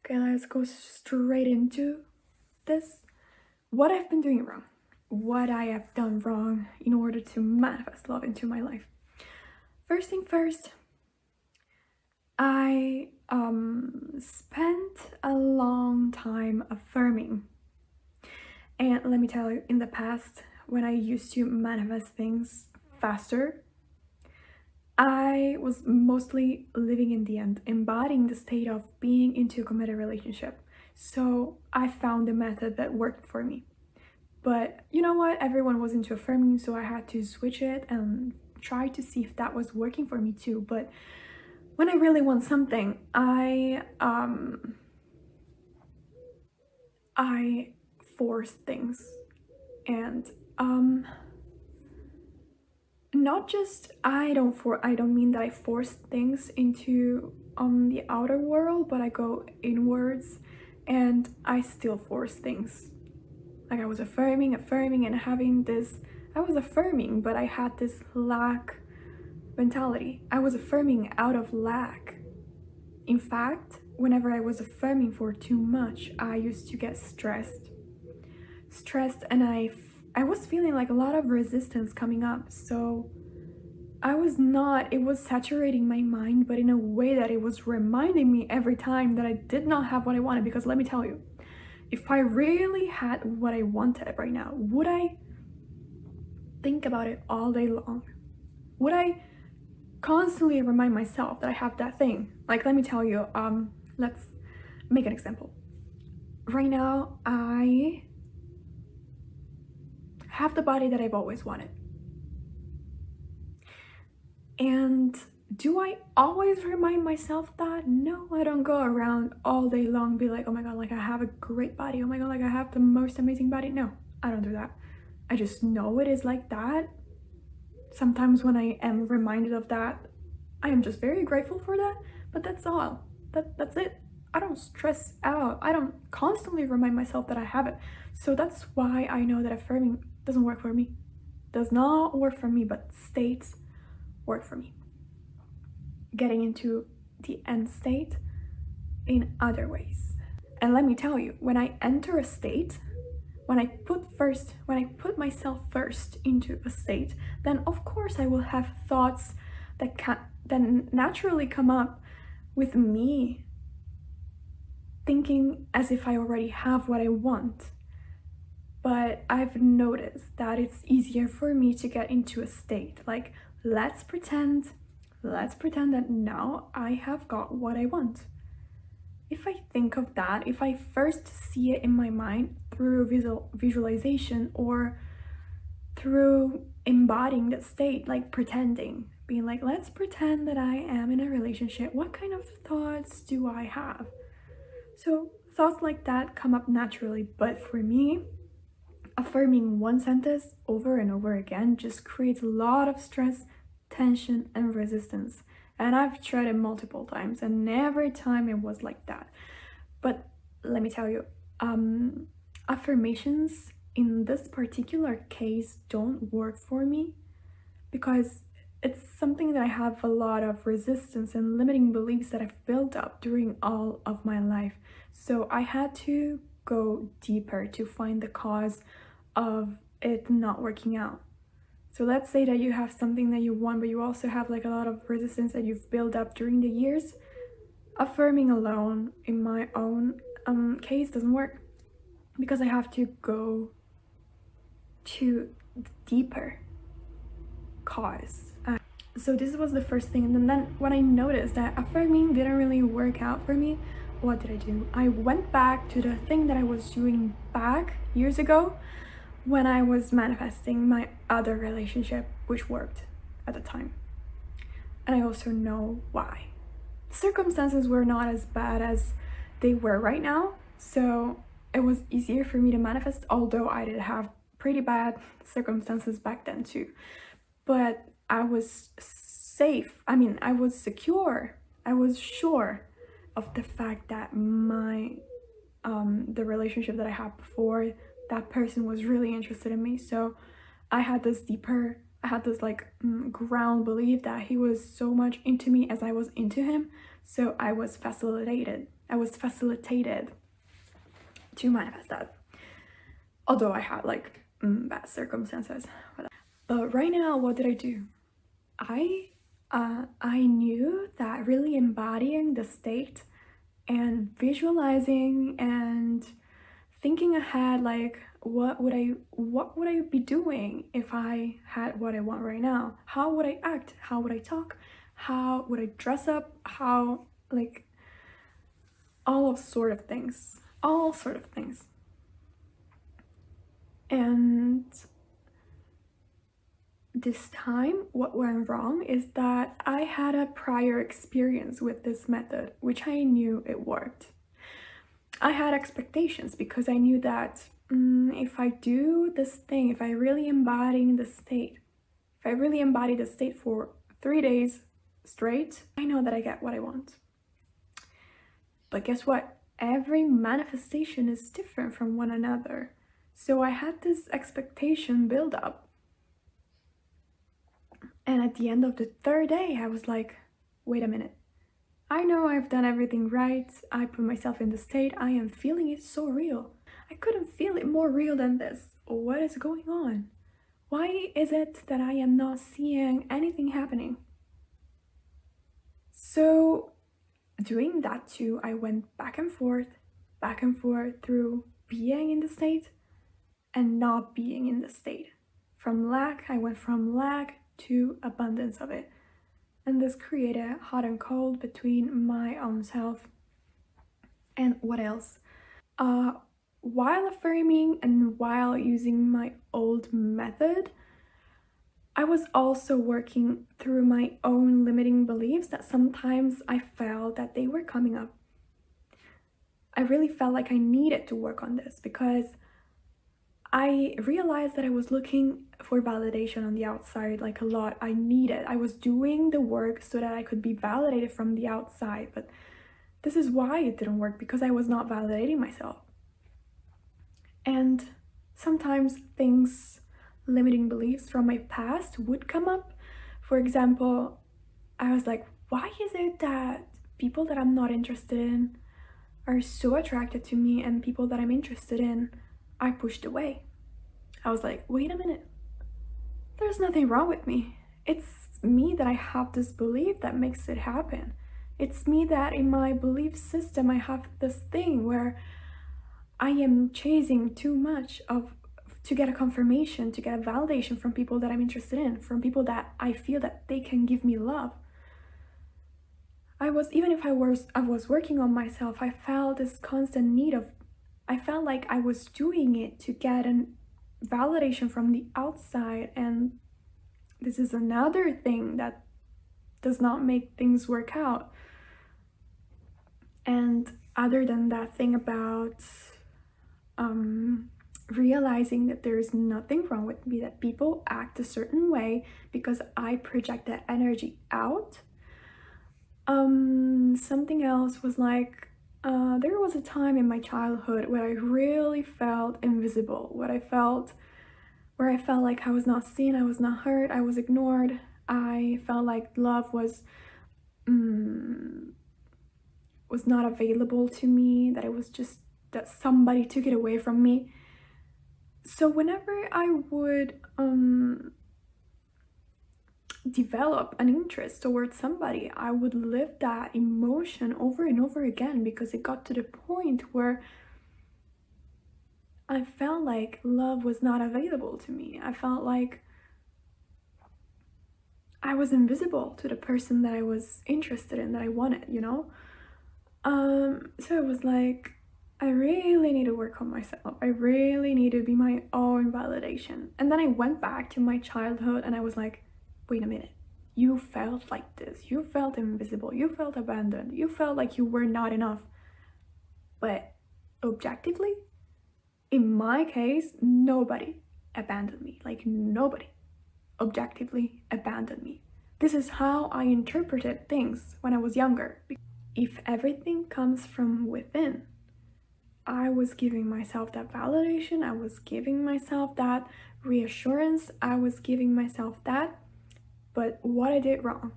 Okay, let's go straight into this. What I've been doing wrong. What I have done wrong in order to manifest love into my life. First thing first, I spent a long time affirming. And let me tell you, in the past, when I used to manifest things faster, I was mostly living in the end, embodying the state of being into a committed relationship. So I found a method that worked for me. But you know what? Everyone was into affirming, so I had to switch it and try to see if that was working for me too. But when I really want something, I force things. And not just I don't mean that I force things into the outer world, but I go inwards and I still force things. Like I was affirming and having this, I was affirming, but I had this lack mentality. I was affirming out of lack. In fact, whenever I was affirming for too much, I used to get stressed, and I was feeling like a lot of resistance coming up. So it was saturating my mind, but in a way that it was reminding me every time that I did not have what I wanted. Because let me tell you, if I really had what I wanted right now, would I think about it all day long? Would I constantly remind myself that I have that thing? Like, let me tell you, let's make an example. Right now, I have the body that I've always wanted. And do I always remind myself that? No, I don't go around all day long be like, oh my god, like I have a great body, oh my god, like I have the most amazing body. No, I don't do that. I just know it is like that. Sometimes when I am reminded of that, I am just very grateful for that, but that's all. That's it. I don't stress out. I don't constantly remind myself that I have it. So that's why I know that affirming doesn't work for me. Does not work for me, but states work for me. Getting into the end state in other ways. And let me tell you, when I enter a state, when I put myself first into a state, then of course I will have thoughts that then naturally come up with me thinking as if I already have what I want. But I've noticed that it's easier for me to get into a state like, let's pretend that now I have got what I want. If I think of that, if I first see it in my mind through visualization or through embodying that state, like pretending, being like, let's pretend that I am in a relationship, what kind of thoughts do I have? So thoughts like that come up naturally, but for me, affirming one sentence over and over again just creates a lot of stress, tension, and resistance. And I've tried it multiple times, and every time it was like that. But let me tell you, affirmations in this particular case don't work for me because it's something that I have a lot of resistance and limiting beliefs that I've built up during all of my life. So I had to go deeper to find the cause of it not working out. So let's say that you have something that you want, but you also have like a lot of resistance that you've built up during the years. Affirming alone, in my own case, doesn't work because I have to go to the deeper cause. So this was the first thing, and then when I noticed that affirming didn't really work out for me, what did I do? I went back to the thing that I was doing back years ago when I was manifesting my other relationship, which worked at the time. And I also know why. Circumstances were not as bad as they were right now, so it was easier for me to manifest, although I did have pretty bad circumstances back then too. But I was safe. I mean, I was secure. I was sure of the fact that the relationship that I had before, that person was really interested in me. So I had this ground belief that he was so much into me as I was into him. So I was facilitated I was facilitated to manifest that. Although I had like bad circumstances. But right now, what did I do? I knew that really embodying the state and visualizing and thinking ahead, like what would I be doing if I had what I want right now? How would I act? How would I talk? How would I dress up? How, like, all sort of things. And this time, what went wrong is that I had a prior experience with this method, which I knew it worked. I had expectations because I knew that if I do this thing, if I really embody the state, for 3 days straight, I know that I get what I want. But guess what? Every manifestation is different from one another. So I had this expectation build up. And at the end of the 3rd day, I was like, wait a minute. I know I've done everything right. I put myself in the state. I am feeling it so real. I couldn't feel it more real than this. What is going on? Why is it that I am not seeing anything happening? So doing that too, I went back and forth through being in the state and not being in the state. I went from lack to abundance of it. And this created hot and cold between my own self and what else? While affirming and while using my old method, I was also working through my own limiting beliefs that sometimes I felt that they were coming up. I really felt like I needed to work on this because I realized that I was looking for validation on the outside like a lot. I was doing the work so that I could be validated from the outside, but this is why it didn't work, because I was not validating myself. And sometimes limiting beliefs from my past would come up. For example, I was like, why is it that people that I'm not interested in are so attracted to me, and people that I'm interested in I pushed away? I was like, wait a minute, there's nothing wrong with me. It's me that I have this belief that makes it happen. It's me that in my belief system I have this thing where I am chasing too much to get a confirmation, to get a validation from people that I'm interested in, from people that I feel that they can give me love. Even if I was working on myself, I felt this constant need I felt like I was doing it to get a validation from the outside, and this is another thing that does not make things work out. And other than that thing about realizing that there is nothing wrong with me, that people act a certain way because I project that energy out. Something else was like, there was a time in my childhood where I really felt invisible, where I felt like I was not seen, I was not heard, I was ignored. I felt like love was not available to me, that it was just that somebody took it away from me. So whenever I would develop an interest towards somebody, I would live that emotion over and over again, because it got to the point where I felt like love was not available to me. I felt like I was invisible to the person that I was interested in, that I wanted, you know? So it was like, I really need to work on myself. I really need to be my own validation. And then I went back to my childhood and I was like, wait a minute. You felt like this. You felt invisible. You felt abandoned. You felt like you were not enough. But objectively, in my case, nobody abandoned me. Like, nobody objectively abandoned me. This is how I interpreted things when I was younger. If everything comes from within, I was giving myself that validation, I was giving myself that reassurance, I was giving myself that. But what I did wrong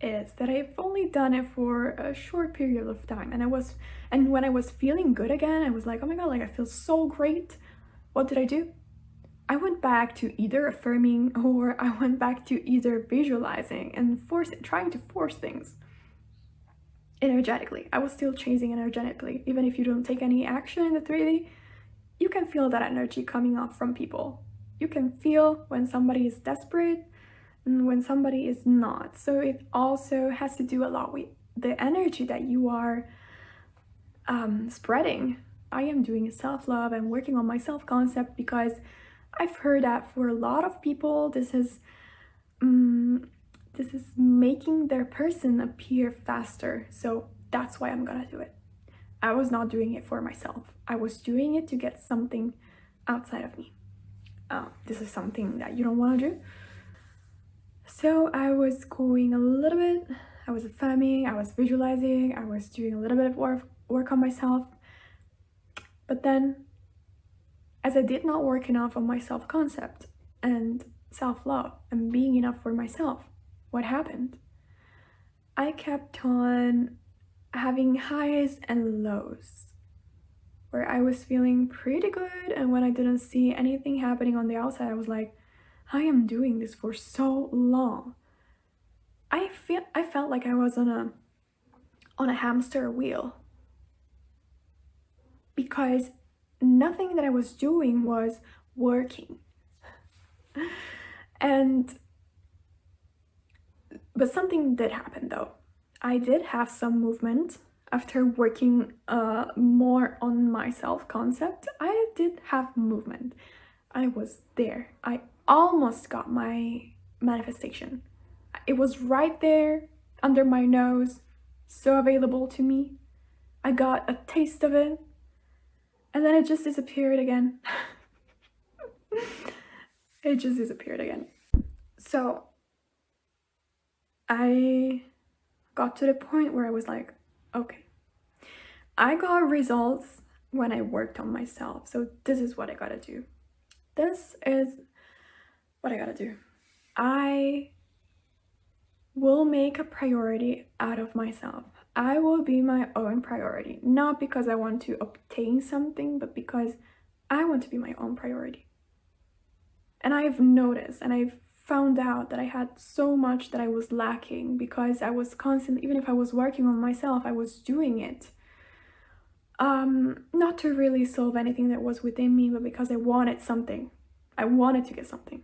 is that I've only done it for a short period of time, and when I was feeling good again, I was like, oh my god, like I feel so great. What did I do? I went back to either affirming, or I went back to either visualizing and trying to force things energetically. I was still chasing energetically. Even if you don't take any action in the 3D, you can feel that energy coming off from people. You can feel when somebody is desperate and when somebody is not. So it also has to do a lot with the energy that you are spreading. I am doing self-love and working on my self-concept because I've heard that for a lot of people, this is making their person appear faster. So that's why I'm gonna do it. I was not doing it for myself. I was doing it to get something outside of me. This is something that you don't want to do. So I was going a little bit, I was affirming, I was visualizing, I was doing a little bit of work on myself. But then, as I did not work enough on my self-concept and self-love and being enough for myself, what happened? I kept on having highs and lows, where I was feeling pretty good, and when I didn't see anything happening on the outside, I was like, I am doing this for so long. I felt like I was on a hamster wheel, because nothing that I was doing was working. But something did happen though. I did have some movement after working more on my self-concept. I did have movement. I was there. I almost got my manifestation. It was right there under my nose, so available to me. I got a taste of it, and then it just disappeared again. It just disappeared again. So I got to the point where I was like, okay, I got results when I worked on myself. So this is what I gotta do. This is what I gotta do. I will make a priority out of myself. I will be my own priority, not because I want to obtain something, but because I want to be my own priority. And I've noticed and I've found out that I had so much that I was lacking, because I was constantly, even if I was working on myself, I was doing it not to really solve anything that was within me, but because I wanted something. I wanted to get something.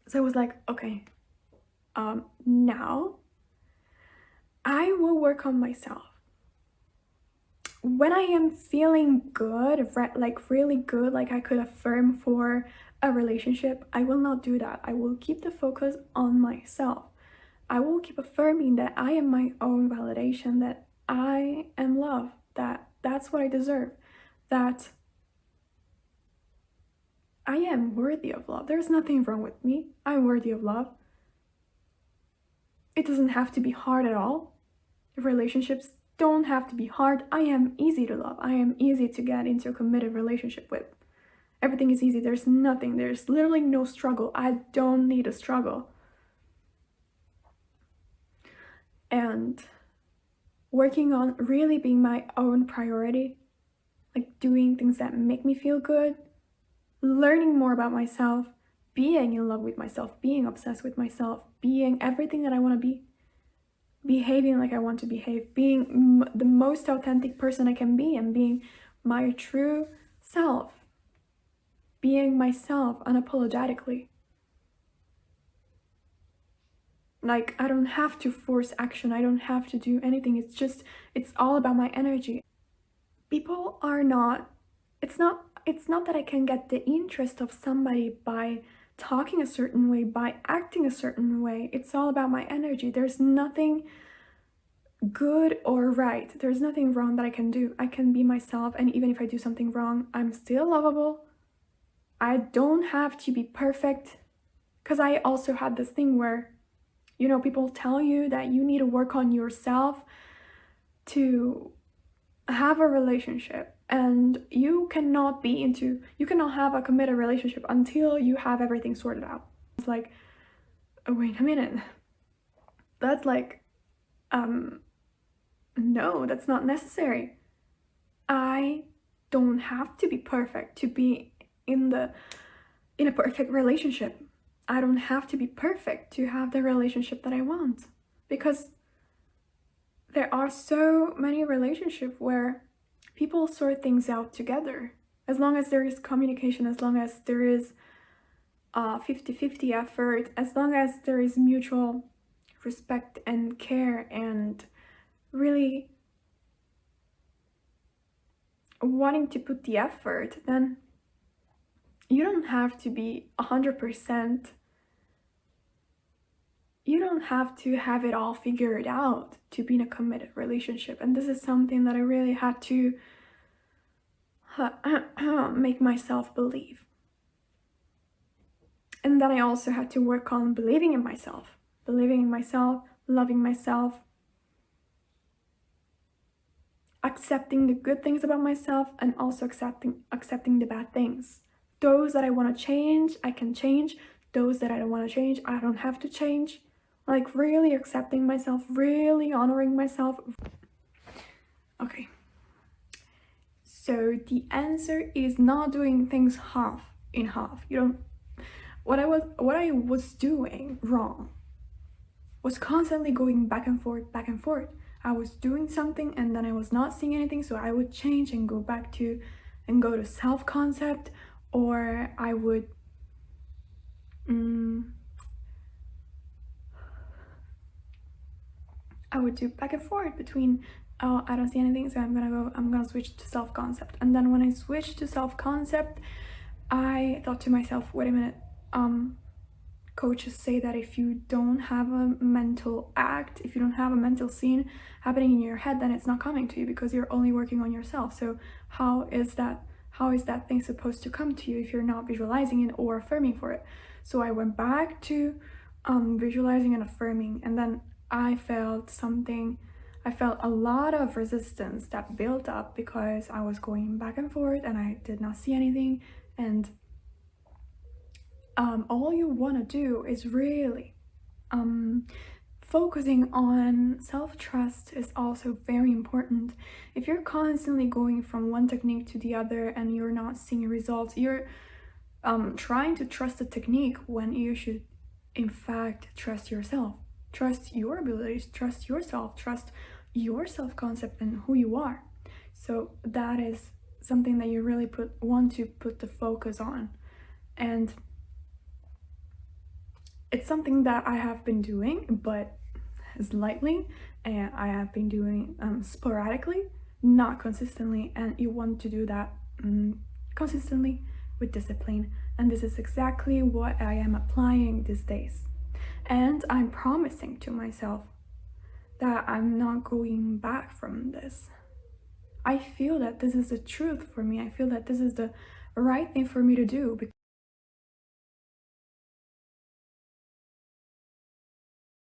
So I was like, okay, now I will work on myself. When I am feeling good, like really good, like I could affirm for a relationship, I will not do that. I will keep the focus on myself. I will keep affirming that I am my own validation, that I am love, that that's what I deserve, that I am worthy of love. There's nothing wrong with me. I'm worthy of love. It doesn't have to be hard at all. Relationships don't have to be hard. I am easy to love. I am easy to get into a committed relationship with. Everything is easy. There's nothing. There's literally no struggle. I don't need a struggle. And working on really being my own priority, like doing things that make me feel good, learning more about myself, being in love with myself, being obsessed with myself, being everything that I want to be, behaving like I want to behave, being the most authentic person I can be, and being my true self, being myself unapologetically. Like, I don't have to force action. I don't have to do anything. It's all about my energy. People are not, it's not that I can get the interest of somebody by talking a certain way, by acting a certain way. It's all about my energy. There's nothing good or right. There's nothing wrong that I can do. I can be myself, and even if I do something wrong, I'm still lovable. I don't have to be perfect, because I also had this thing where, you know, people tell you that you need to work on yourself to have a relationship, and you cannot have a committed relationship until you have everything sorted out. It's like, oh, wait a minute. that's like, no, that's not necessary. I don't have to be perfect to be in a perfect relationship. I don't have to be perfect to have the relationship that I want, because there are so many relationships where people sort things out together. As long as there is communication, as long as there is 50-50 effort, as long as there is mutual respect and care and really wanting to put the effort, then you don't have to be 100%. You don't have to have it all figured out to be in a committed relationship. And this is something that I really had to make myself believe. And then I also had to work on believing in myself, loving myself, accepting the good things about myself, and also accepting the bad things. Those that I want to change, I can change. Those that I don't want to change, I don't have to change. Like, really accepting myself, really honoring myself. Okay. So the answer is not doing things half in half. You don't. What I was doing wrong was constantly going back and forth, back and forth. I was doing something and then I was not seeing anything, so I would change and go back to and go to self-concept, or I would do back and forth between, oh, I don't see anything, so I'm gonna switch to self-concept. And then when I switched to self-concept, I thought to myself, wait a minute, coaches say that if you don't have a mental act, if you don't have a mental scene happening in your head, then it's not coming to you because you're only working on yourself. So how is that thing supposed to come to you if you're not visualizing it or affirming for it? So I went back to visualizing and affirming, and then I felt a lot of resistance that built up because I was going back and forth and I did not see anything. And all you want to do is really focusing on self-trust is also very important. If you're constantly going from one technique to the other and you're not seeing results, you're trying to trust the technique when you should in fact trust yourself, trust your abilities, trust yourself, trust your self-concept and who you are. So that is something that you really want to put the focus on. And it's something that I have been doing, but slightly, and I have been doing sporadically, not consistently, and you want to do that consistently with discipline. And this is exactly what I am applying these days. And I'm promising to myself that I'm not going back from this. I feel that this is the truth for me. I feel that this is the right thing for me to do.